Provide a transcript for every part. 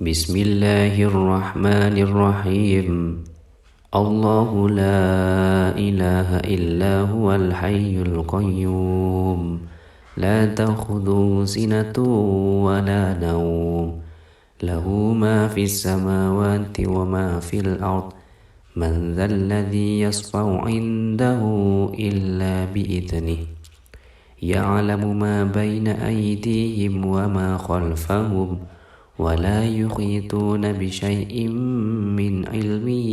بسم الله الرحمن الرحيم. الله لا إله إلا هو الحي القيوم لا تأخذه سنة ولا نوم له ما في السماوات وما في الأرض من ذا الذي يشفع عنده إلا بإذنه يعلم ما بين أيديهم وما خلفهم ولا يحيطون بشيء من علمه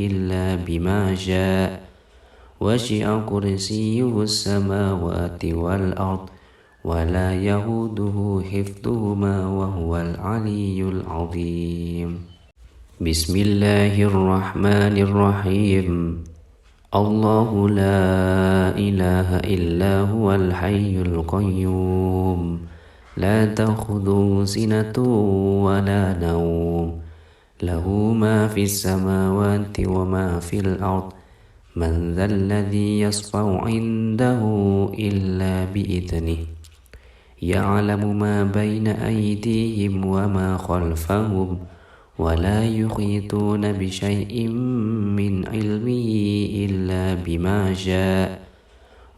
إلا بما شاء وسع كرسيه السماوات والأرض ولا يئوده حفظهما وهو العلي العظيم. بسم الله الرحمن الرحيم. الله لا إله إلا هو الحي القيوم لا تأخذه سنة ولا نوم له ما في السماوات وما في الأرض من ذا الذي يشفع عنده إلا بإذنه يعلم ما بين أيديهم وما خلفهم ولا يحيطون بشيء من علمه إلا بما شاء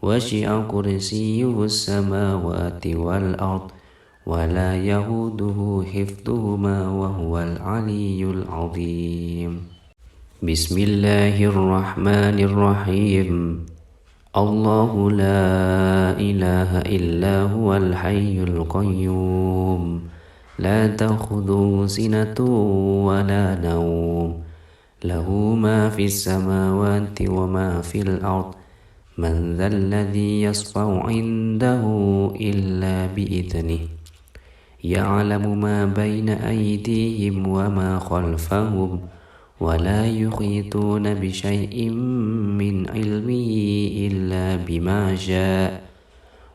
وسع كرسيه السماوات والأرض ولا يئوده حفظهما وهو العلي العظيم. بسم الله الرحمن الرحيم. الله لا إله إلا هو الحي القيوم لا تأخذه سنة ولا نوم له ما في السماوات وما في الأرض من ذا الذي يشفع عنده إلا بإذنه يعلم ما بين أيديهم وما خلفهم ولا يحيطون بشيء من علمه إلا بما شاء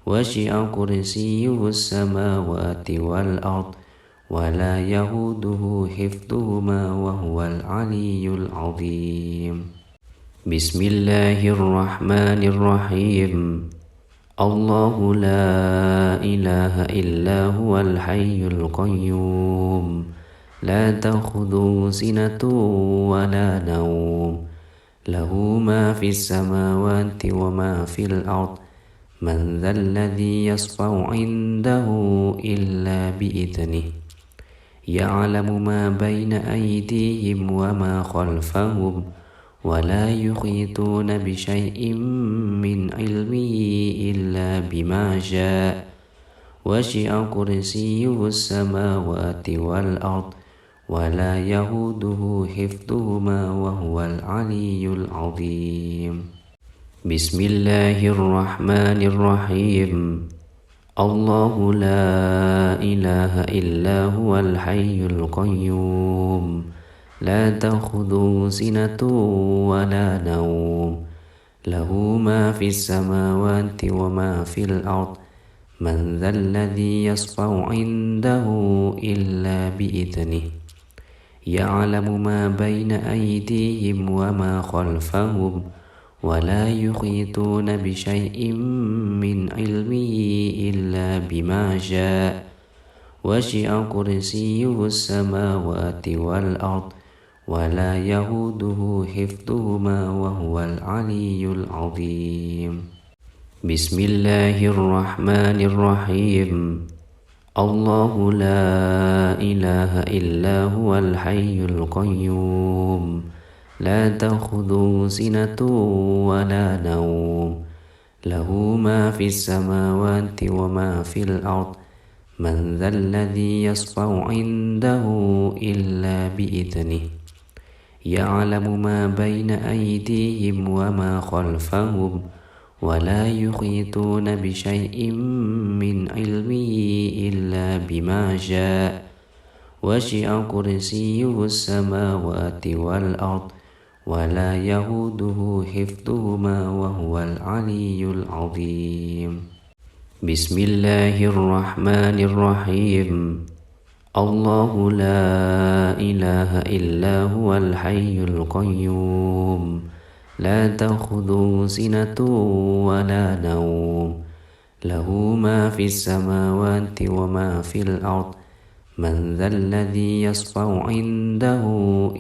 وسع كرسيه السماوات والأرض ولا يئوده حفظهما وهو العلي العظيم. بسم الله الرحمن الرحيم. الله لا إله إلا هو الحي القيوم لا تأخذه سنة ولا نوم له ما في السماوات وما في الأرض من ذا الذي يشفع عنده إلا بإذنه يعلم ما بين أيديهم وما خلفهم ولا يحيطون بشيء من علمه إلا بما شاء وسع كرسيه السماوات والأرض ولا يئوده حفظهما وهو العلي العظيم. بسم الله الرحمن الرحيم. الله لا إله إلا هو الحي القيوم لا تأخذه سنة ولا نوم له ما في السماوات وما في الأرض من ذا الذي يشفع عنده إلا بإذنه يعلم ما بين أيديهم وما خلفهم ولا يحيطون بشيء من علمه إلا بما شاء وسع كرسيه السماوات والأرض ولا يئوده حفظهما وهو العلي العظيم. بسم الله الرحمن الرحيم. الله لا إله إلا هو الحي القيوم لا تأخذه سنة ولا نوم. له ما في السماوات وما في الأرض من ذا الذي يشفع عنده إلا بإذنه يعلم ما بين أيديهم وما خلفهم ولا يحيطون بشيء من علمه إلا بما شاء وسع كرسيه السماوات والأرض ولا يئوده حفظهما وهو العلي العظيم. بسم الله الرحمن الرحيم. الله لا إله إلا هو الحي القيوم لا تأخذه سنة ولا نوم له ما في السماوات وما في الأرض من ذا الذي يشفع عنده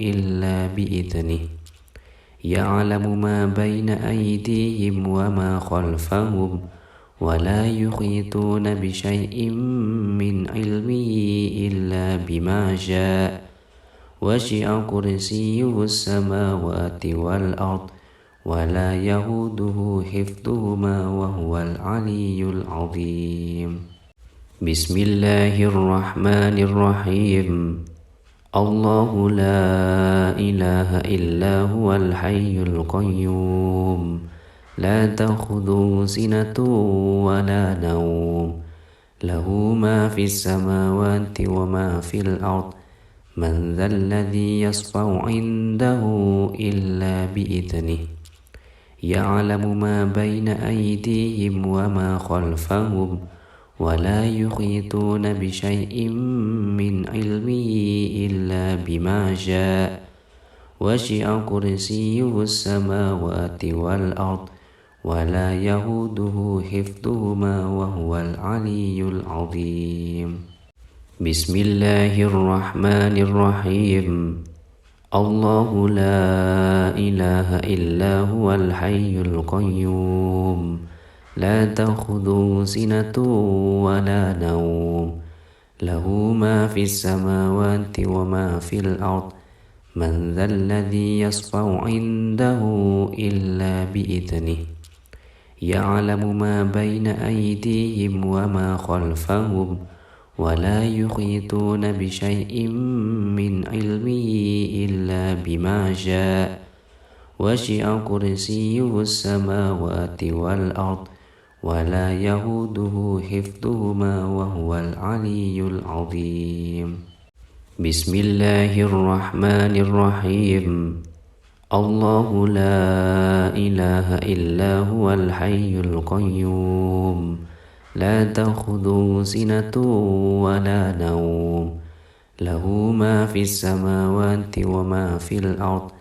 إلا بإذنه يعلم ما بين أيديهم وما خلفهم ولا يحيطون بشيء من علمه إلا بما شاء وسع كرسيه السماوات والأرض ولا يئوده حفظهما وهو العلي العظيم. بسم الله الرحمن الرحيم. الله لا إله إلا هو الحي القيوم لا تأخذه سنة ولا نوم له ما في السماوات وما في الأرض من ذا الذي يشفع عنده إلا بإذنه يعلم ما بين أيديهم وما خلفهم ولا يحيطون بشيء من علمه إلا بما شاء وسع كرسيه السماوات والأرض ولا يئوده حفظهما وهو العلي العظيم. بسم الله الرحمن الرحيم. الله لا إله إلا هو الحي القيوم لا تأخذه سنة ولا نوم له ما في السماوات وما في الأرض من ذا الذي يشفع عنده إلا بإذنه يعلم ما بين أيديهم وما خلفهم ولا يحيطون بشيء من علمه إلا بما شاء وسع كرسيه السماوات والأرض ولا يئوده حفظهما وهو العلي العظيم. بسم الله الرحمن الرحيم. الله لا إله إلا هو الحي القيوم لا تأخذه سنة ولا نوم له ما في السماوات وما في الأرض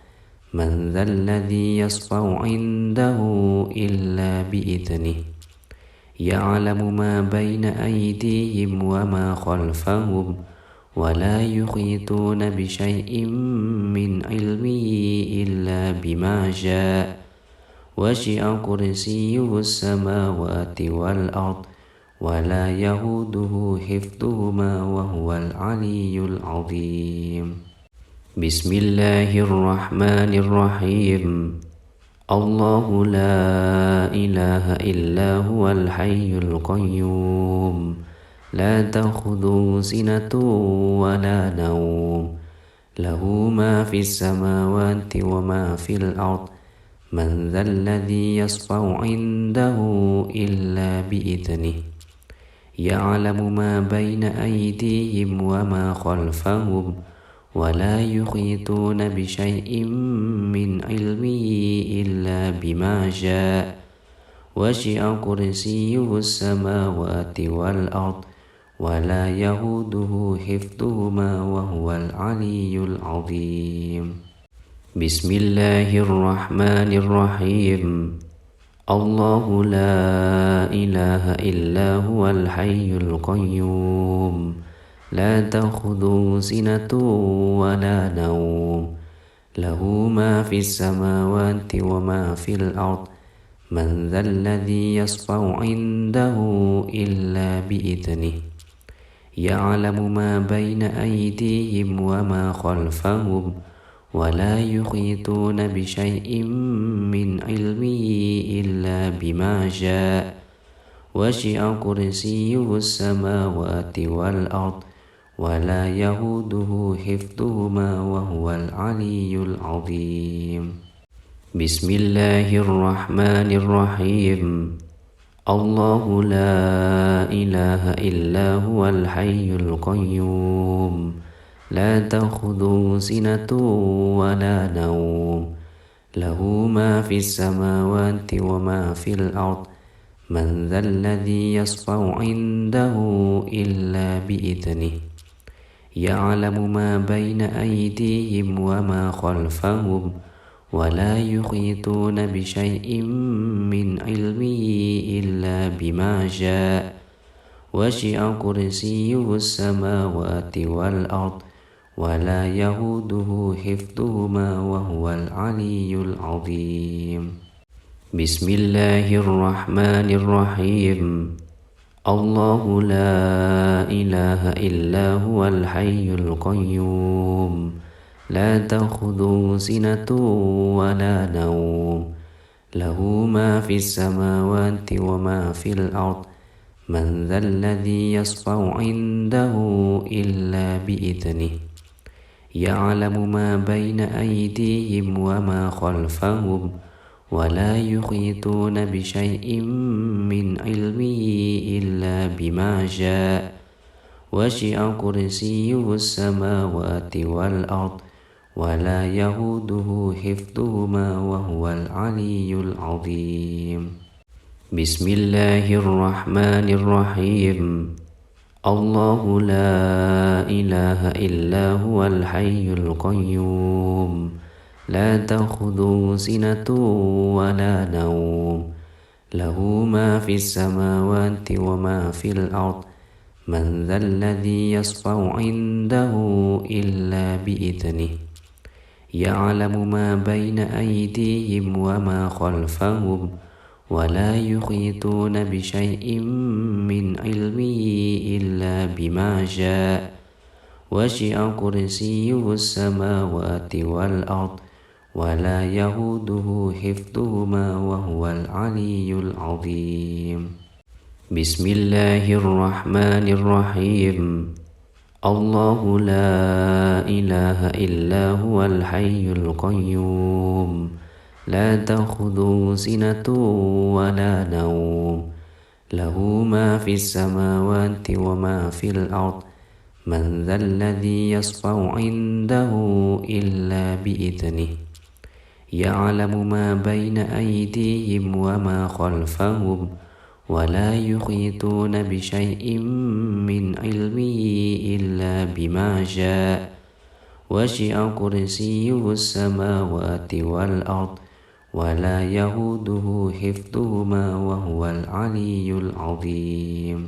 من ذا الذي يشفع عنده إلا بإذنه يعلم ما بين أيديهم وما خلفهم ولا يحيطون بشيء من علمه إلا بما شاء وسع كرسيه السماوات والأرض ولا يئوده حفظهما وهو العلي العظيم. بسم الله الرحمن الرحيم. الله لا إله إلا هو الحي القيوم لا تأخذه سنة ولا نوم له ما في السماوات وما في الأرض من ذا الذي يشفع عنده إلا بإذنه يعلم ما بين أيديهم وما خلفهم ولا يحيطون بشيء من علمه إلا بما شاء وسع كرسيه السماوات والأرض ولا يئوده حفظهما وهو العلي العظيم. بسم الله الرحمن الرحيم. الله لا إله إلا هو الحي القيوم لا تأخذه سنة ولا نوم له ما في السماوات وما في الأرض من ذا الذي يشفع عنده إلا بإذنه يعلم ما بين أيديهم وما خلفهم ولا يحيطون بشيء من علمه إلا بما شاء وسع كرسيه السماوات والأرض ولا يئوده حفظهما وهو العلي العظيم. بسم الله الرحمن الرحيم. الله لا إله إلا هو الحي القيوم لا تأخذه سنة ولا نوم له ما في السماوات وما في الأرض من ذا الذي يشفع عنده إلا بإذنه يعلم ما بين أيديهم وما خلفهم ولا يحيطون بشيء من علمه إلا بما شاء وسع كرسيه السماوات والأرض ولا يئوده حفظهما وهو العلي العظيم. بسم الله الرحمن الرحيم. الله لا إله إلا هو الحي القيوم لا تأخذه سنة ولا نوم له ما في السماوات وما في الأرض من ذا الذي يشفع عنده إلا بإذنه يعلم ما بين أيديهم وما خلفهم ولا يحيطون بشيء من علمه إلا بما شاء وسع كرسيه السماوات والأرض ولا يئوده حفظهما وهو العلي العظيم. بسم الله الرحمن الرحيم. الله لا إله إلا هو الحي القيوم لا تأخذه سنة ولا نوم له ما في السماوات وما في الأرض من ذا الذي يشفع عنده إلا بإذنه يعلم ما بين أيديهم وما خلفهم ولا يحيطون بشيء من علمه إلا بما شاء وسع كرسيه السماوات والأرض ولا يئوده حفظهما وهو العلي العظيم. بسم الله الرحمن الرحيم. الله لا إله إلا هو الحي القيوم لا تأخذه سنة ولا نوم له ما في السماوات وما في الأرض من ذا الذي يشفع عنده إلا بإذنه يعلم ما بين أيديهم وما خلفهم ولا يحيطون بشيء من علمه إلا بما شاء وسع كرسيه السماوات والأرض ولا يئوده حفظهما وهو العلي العظيم.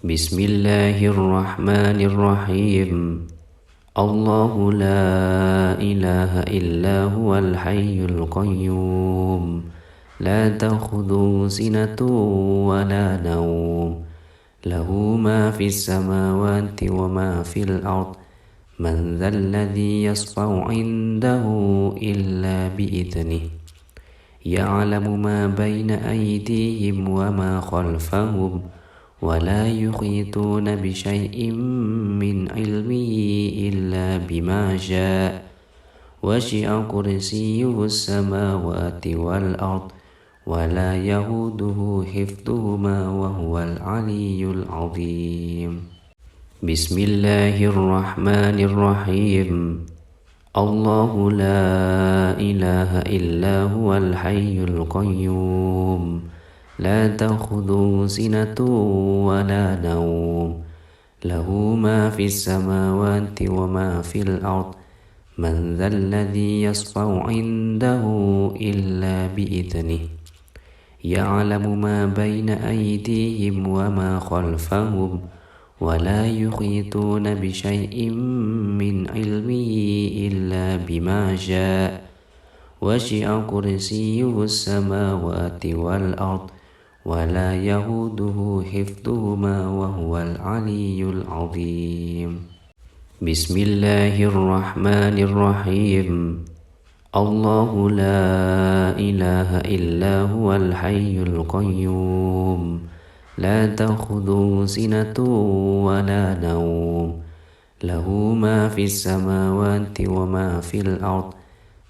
بسم الله الرحمن الرحيم. الله لا إله إلا هو الحي القيوم لا تأخذه سنة ولا نوم له ما في السماوات وما في الأرض من ذا الذي يشفع عنده إلا بإذنه يعلم ما بين أيديهم وما خلفهم ولا يحيطون بشيء من علمه إلا بما شاء وسع كرسيه السماوات والأرض ولا يئوده حفظهما وهو العلي العظيم. بسم الله الرحمن الرحيم. الله لا إله إلا هو الحي القيوم لا تأخذه سنة ولا نوم له ما في السماوات وما في الأرض من ذا الذي يشفع عنده إلا بإذنه يعلم ما بين أيديهم وما خلفهم ولا يحيطون بشيء من علمه إلا بما شاء وسع كرسيه السماوات والأرض ولا يئوده حفظهما وهو العلي العظيم. بسم الله الرحمن الرحيم. الله لا إله إلا هو الحي القيوم لا تأخذه سنة ولا نوم له ما في السماوات وما في الأرض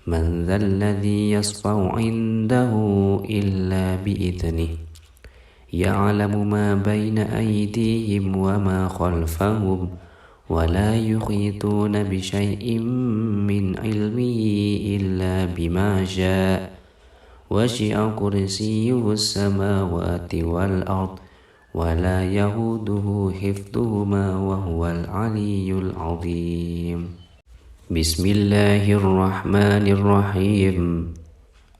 من ذا الذي يشفع عنده إلا بإذنه يعلم ما بين أيديهم وما خلفهم ولا يحيطون بشيء من علمه إلا بما شاء وسع كرسيه السماوات والأرض ولا يئوده حفظهما وهو العلي العظيم. بسم الله الرحمن الرحيم.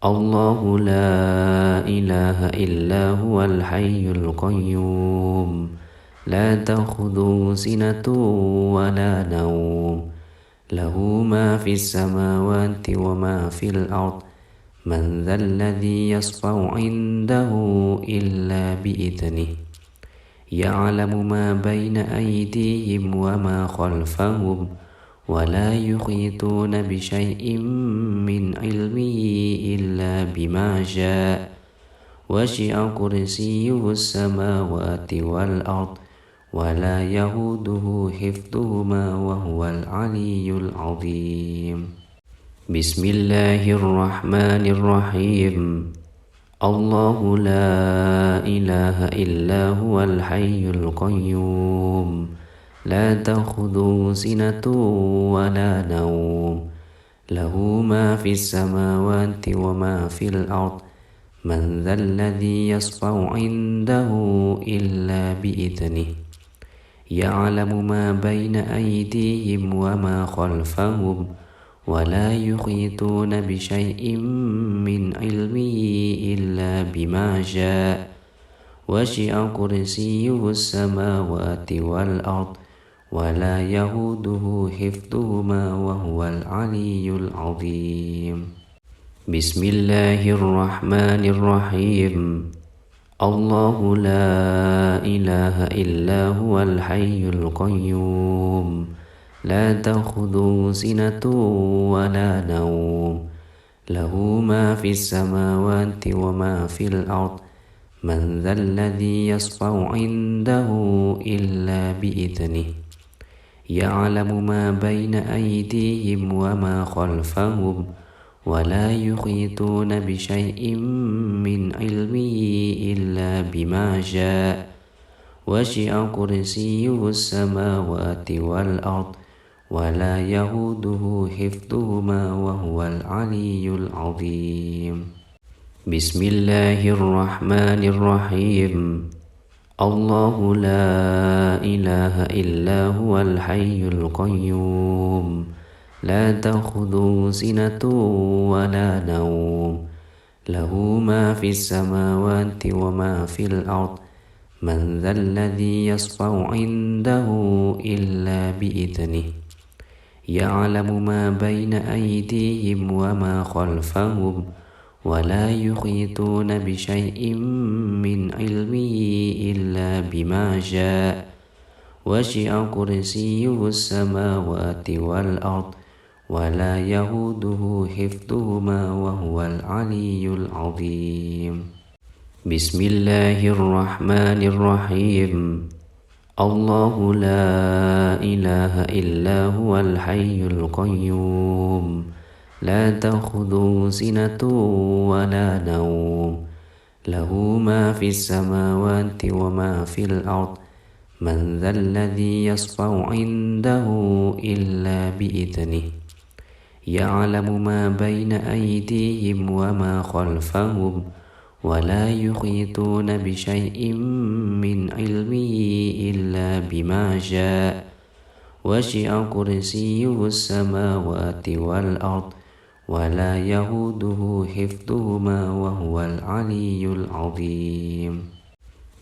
الله لا إله إلا هو الحي القيوم لا تأخذه سنة ولا نوم له ما في السماوات وما في الأرض من ذا الذي يشفع عنده إلا بإذنه يعلم ما بين أيديهم وما خلفهم ولا يحيطون بشيء من علمه إلا بما شاء وسع كرسيه السماوات والأرض ولا يئوده حفظهما وهو العلي العظيم بسم الله الرحمن الرحيم الله لا إله إلا هو الحي القيوم لا تأخذه سنة ولا نوم له ما في السماوات وما في الأرض من ذا الذي يشفع عنده إلا بإذنه يعلم ما بين أيديهم وما خلفهم ولا يحيطون بشيء من علمه إلا بما شاء وسع كرسيه السماوات والأرض ولا يئوده حفظهما وهو العلي العظيم بسم الله الرحمن الرحيم الله لا إله إلا هو الحي القيوم لا تأخذه سنة ولا نوم له ما في السماوات وما في الأرض من ذا الذي يشفع عنده إلا بإذنه يعلم ما بين أيديهم وما خلفهم ولا يحيطون بشيء من علمه إلا بما شاء وسع كرسيه السماوات والأرض ولا يئوده حفظهما وهو العلي العظيم بسم الله الرحمن الرحيم الله لا إله إلا هو الحي القيوم لا تأخذه سنة ولا نوم له ما في السماوات وما في الأرض من ذا الذي يشفع عنده إلا بإذنه يعلم ما بين أيديهم وما خلفهم ولا يحيطون بشيء من علمه إلا بما شاء وسع كرسيه السماوات والأرض ولا يئوده حفظهما وهو العلي العظيم بسم الله الرحمن الرحيم الله لا إله إلا هو الحي القيوم لا تأخذه سنة ولا نوم له ما في السماوات وما في الأرض من ذا الذي يشفع عنده إلا بإذنه يعلم ما بين أيديهم وما خلفهم ولا يحيطون بشيء من علمه إلا بما شاء وسع كرسيه السماوات والأرض ولا يئوده حفظهما وهو العلي العظيم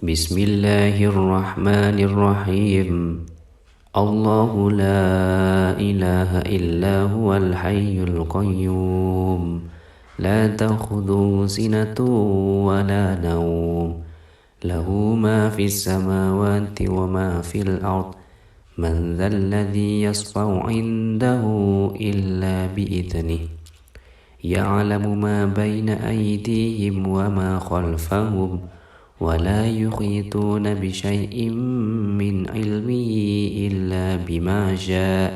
بسم الله الرحمن الرحيم الله لا إله إلا هو الحي القيوم لا تأخذه سنة ولا نوم له ما في السماوات وما في الأرض من ذا الذي يشفع عنده إلا بإذنه يعلم ما بين أيديهم وما خلفهم ولا يحيطون بشيء من علمه إلا بما شاء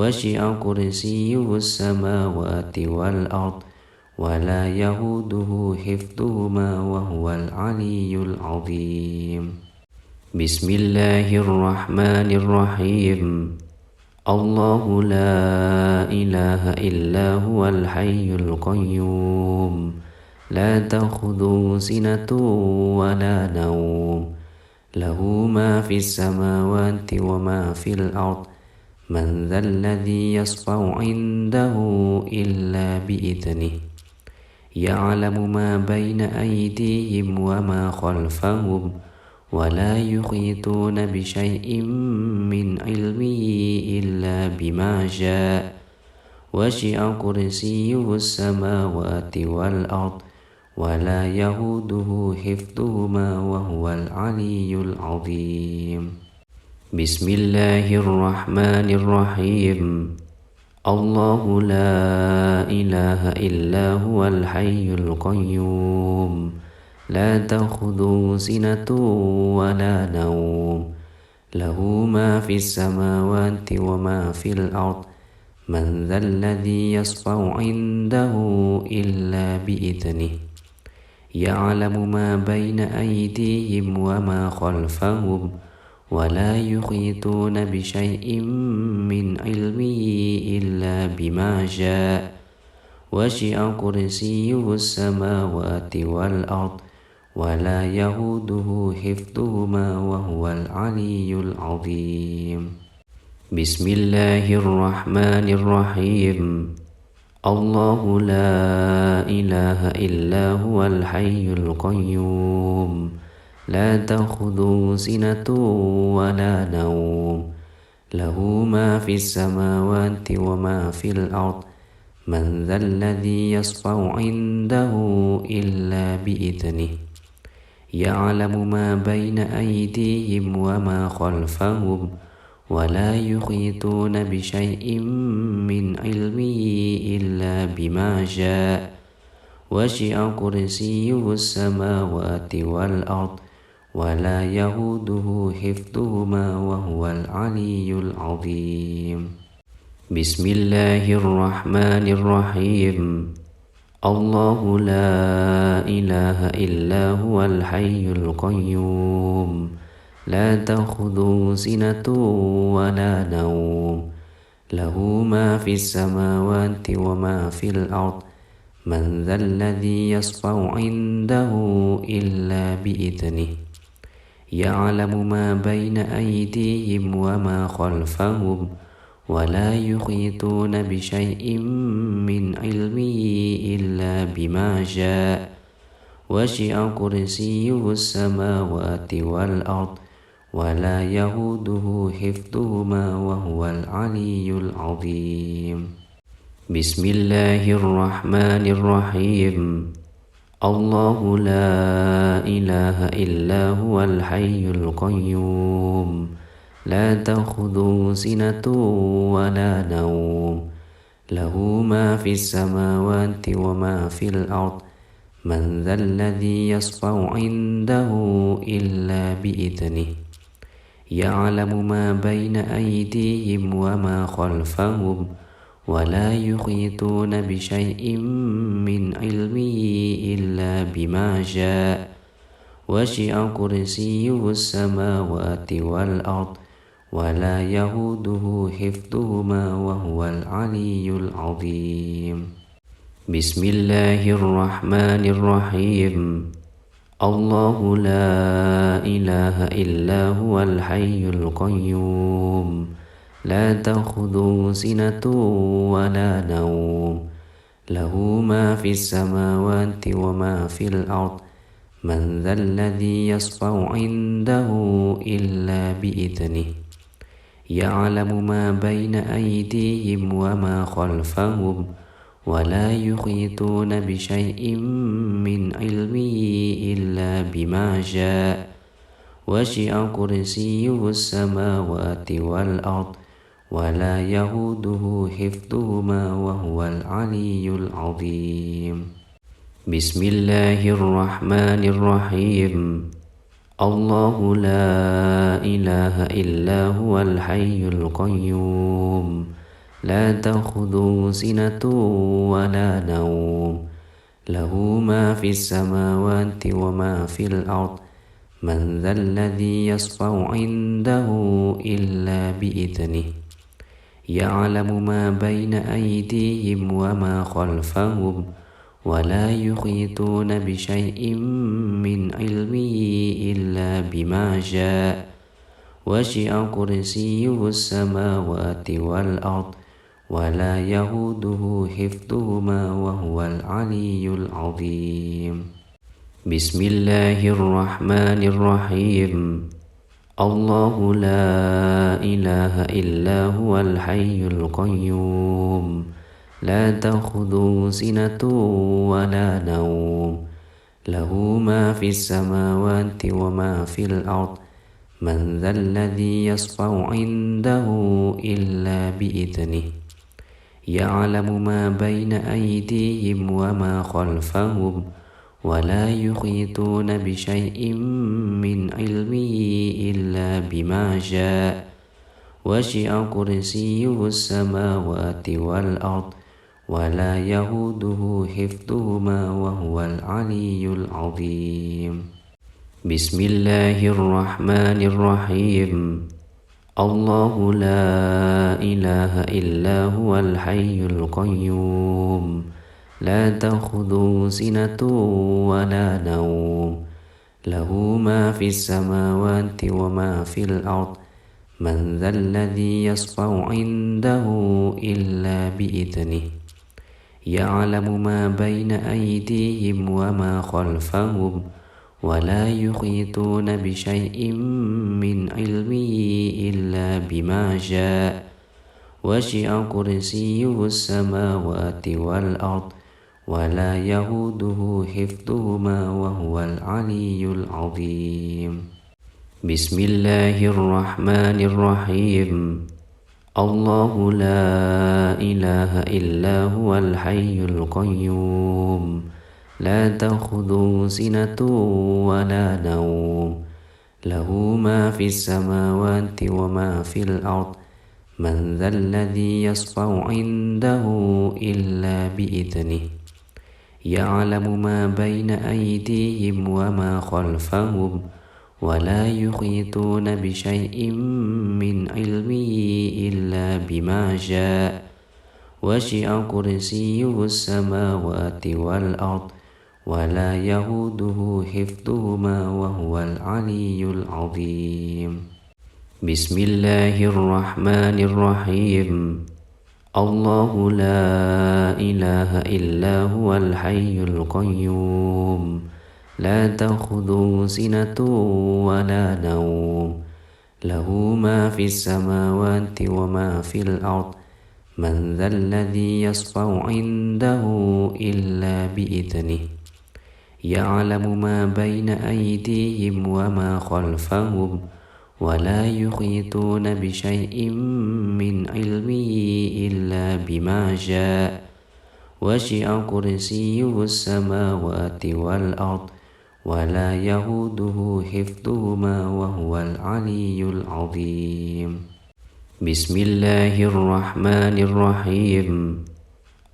وسع كرسيه السماوات والأرض ولا يئوده حفظهما وهو العلي العظيم بسم الله الرحمن الرحيم الله لا إله إلا هو الحي القيوم لا تأخذه سنة ولا نوم له ما في السماوات وما في الأرض من ذا الذي يشفع عنده إلا بإذنه يعلم ما بين أيديهم وما خلفهم ولا يحيطون بشيء من علمه إلا بما شاء وسع كرسيه السماوات والأرض ولا يئوده حفظهما وهو العلي العظيم بسم الله الرحمن الرحيم الله لا إله إلا هو الحي القيوم لا تأخذه سنة ولا نوم له ما في السماوات وما في الأرض من ذا الذي يشفع عنده إلا بإذنه يعلم ما بين أيديهم وما خلفهم ولا يحيطون بشيء من علمه إلا بما شاء وسع كرسيه السماوات والأرض ولا يئوده حفظهما وهو العلي العظيم. بسم الله الرحمن الرحيم. الله لا إله إلا هو الحي القيوم لا تأخذه سنة ولا نوم له ما في السماوات وما في الأرض من ذا الذي يشفع عنده إلا بإذنه يعلم ما بين أيديهم وما خلفهم ولا يحيطون بشيء من علمه إلا بما شاء وسع كرسيه السماوات والأرض ولا يئوده حفظهما وهو العلي العظيم. بسم الله الرحمن الرحيم. الله لا إله إلا هو الحي القيوم لا تأخذه سنة ولا نوم له ما في السماوات وما في الأرض من ذا الذي يشفع عنده إلا بإذنه يعلم ما بين أيديهم وما خلفهم ولا يحيطون بشيء من علمه إلا بما شاء وسع كرسيه السماوات والأرض ولا يئوده حفظهما وهو العلي العظيم. بسم الله الرحمن الرحيم. الله لا إله إلا هو الحي القيوم لا تأخذه سنة ولا نوم له ما في السماوات وما في الأرض من ذا الذي يشفع عنده إلا بإذنه يعلم ما بين أيديهم وما خلفهم ولا يحيطون بشيء من علمه إلا بما شاء وسع كرسيه السماوات والأرض ولا يئوده حفظهما وهو العلي العظيم. بسم الله الرحمن الرحيم. الله لا إله إلا هو الحي القيوم لا تأخذه سنة ولا نوم له ما في السماوات وما في الأرض من ذا الذي يشفع عنده إلا بإذنه يعلم ما بين أيديهم وما خلفهم ولا يحيطون بشيء من علمه إلا بما شاء وسع كرسيه السماوات والأرض ولا يئوده حفظهما وهو العلي العظيم. بسم الله الرحمن الرحيم. الله لا إله إلا هو الحي القيوم لا تأخذه سنة ولا نوم له ما في السماوات وما في الأرض من ذا الذي يشفع عنده إلا بإذنه يعلم ما بين أيديهم وما خلفهم ولا يحيطون بشيء من علمه إلا بما شاء وسع كرسيه السماوات والأرض ولا يئوده حفظهما وهو العلي العظيم. بسم الله الرحمن الرحيم. الله لا إله إلا هو الحي القيوم لا تأخذه سنة ولا نوم له ما في السماوات وما في الأرض من ذا الذي يشفع عنده إلا بإذنه يعلم ما بين أيديهم وما خلفهم ولا يحيطون بشيء من علمه إلا بما شاء وسع كرسيه السماوات والأرض ولا يئوده حفظهما وهو العلي العظيم. بسم الله الرحمن الرحيم الله لا إله إلا هو الحي القيوم لا تأخذه سنة ولا نوم له ما في السماوات وما في الأرض من ذا الذي يشفع عنده إلا بإذنه يعلم ما بين أيديهم وما خلفهم ولا يحيطون بشيء من علمه إلا بما شاء وسع كرسيه السماوات والأرض ولا يهوده حفظهما وهو العلي العظيم بسم الله الرحمن الرحيم الله لا إله إلا هو الحي القيوم لا تأخذه سنة ولا نوم له ما في السماوات وما في الأرض من ذا الذي يشفع عنده إلا بإذنه يعلم ما بين أيديهم وما خلفهم ولا يحيطون بشيء من علمه إلا بما شاء وسع كرسيه السماوات والأرض ولا يهوده حفظهما وهو العلي العظيم بسم الله الرحمن الرحيم الله لا إله إلا هو الحي القيوم لا تأخذه سنة ولا نوم له ما في السماوات وما في الأرض من ذا الذي يشفع عنده إلا بإذنه يعلم ما بين أيديهم وما خلفهم ولا يحيطون بشيء من علمه إلا بما شاء وسع كرسيه السماوات والأرض ولا يهوده حفظهما وهو العلي العظيم بسم الله الرحمن الرحيم الله لا إله إلا هو الحي القيوم لا تأخذه سنة ولا نوم له ما في السماوات وما في الأرض من ذا الذي يشفع عنده إلا بإذنه يعلم ما بين أيديهم وما خلفهم ولا يحيطون بشيء من علمه إلا بما شاء وسع كرسيه السماوات والأرض ولا يهوده حفظهما وهو العلي العظيم بسم الله الرحمن الرحيم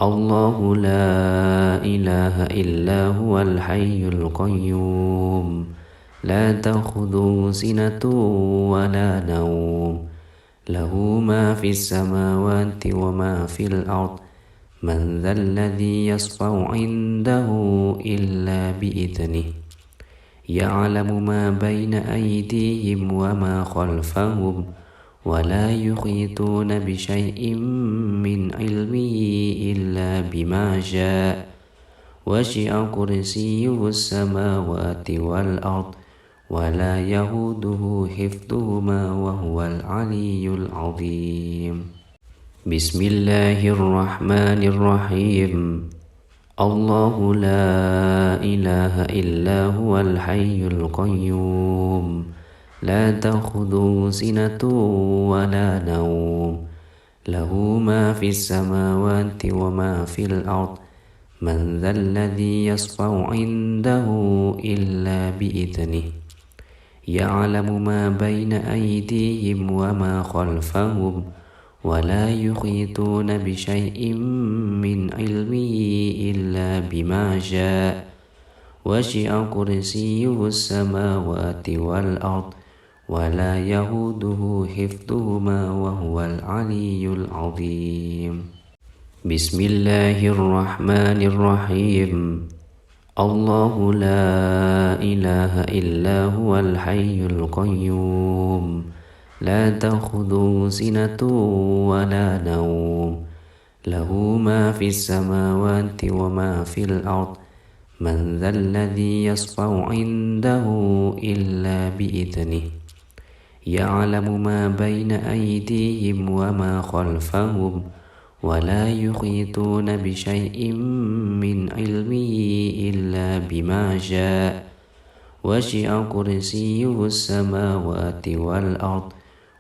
الله لا إله إلا هو الحي القيوم لا تأخذه سنة ولا نوم له ما في السماوات وما في الأرض من ذا الذي يشفع عنده إلا بإذنه يعلم ما بين أيديهم وما خلفهم ولا يحيطون بشيء من علمه إلا بما شاء وسع كرسيه السماوات والأرض ولا يهوده حفظهما وهو العلي العظيم بسم الله الرحمن الرحيم الله لا إله إلا هو الحي القيوم لا تأخذه سنة ولا نوم له ما في السماوات وما في الأرض من ذا الذي يشفع عنده إلا بإذنه يعلم ما بين أيديهم وما خلفهم ولا يحيطون بشيء من علمه إلا بما شاء وسع كرسيه السماوات والأرض ولا يهوده حفظهما وهو العلي العظيم بسم الله الرحمن الرحيم الله لا إله إلا هو الحي القيوم لا تأخذه سنة ولا نوم له ما في السماوات وما في الأرض من ذا الذي يشفع عنده إلا بإذنه يعلم ما بين أيديهم وما خلفهم ولا يحيطون بشيء من علمه إلا بما شاء وسع كرسيه السماوات والأرض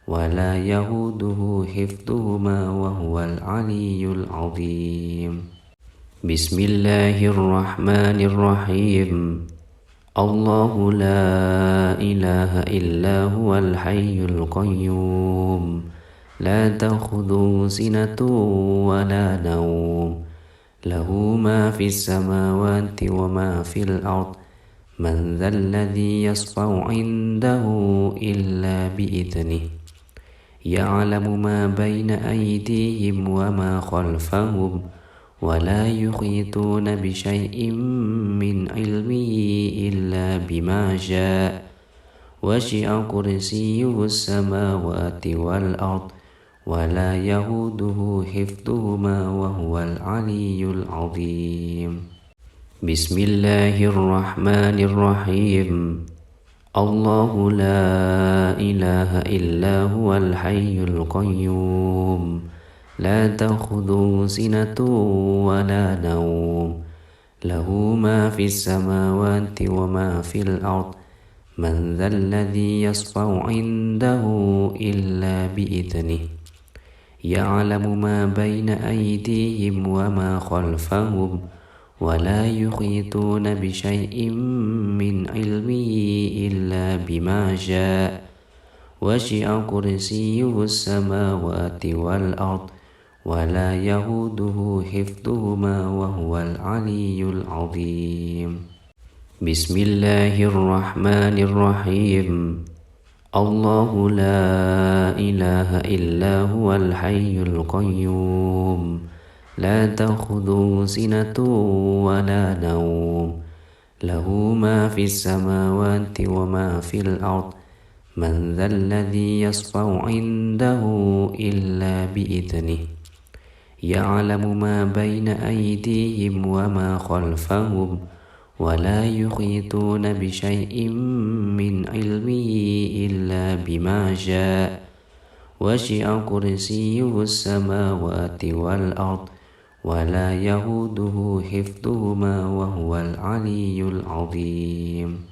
ولا يئوده حفظهما وهو العلي العظيم. بسم الله الرحمن الرحيم. الله لا إله إلا هو الحي القيوم لا تأخذه سنة ولا نوم له ما في السماوات وما في الأرض من ذا الذي يشفع عنده إلا بإذنه يعلم ما بين أيديهم وما خلفهم ولا يحيطون بشيء من علمه إلا بما شاء وسع كرسيه السماوات والأرض ولا يئوده حفظهما وهو العلي العظيم. بسم الله الرحمن الرحيم. الله لا إله إلا هو الحي القيوم لا تأخذه سنة ولا نوم له ما في السماوات وما في الأرض من ذا الذي يشفع عنده إلا بإذنه يعلم ما بين أيديهم وما خلفهم ولا يحيطون بشيء من علمه إلا بما شاء وسع كرسيه السماوات والأرض ولا يئوده حفظهما وهو العلي العظيم. بسم الله الرحمن الرحيم. الله لا إله إلا هو الحي القيوم لا تأخذه سنة ولا نوم له ما في السماوات وما في الأرض من ذا الذي يشفع عنده إلا بإذنه يعلم ما بين أيديهم وما خلفهم ولا يحيطون بشيء من علمه إلا بما شاء وسع كرسيه السماوات والأرض ولا يئوده حفظهما وهو العلي العظيم.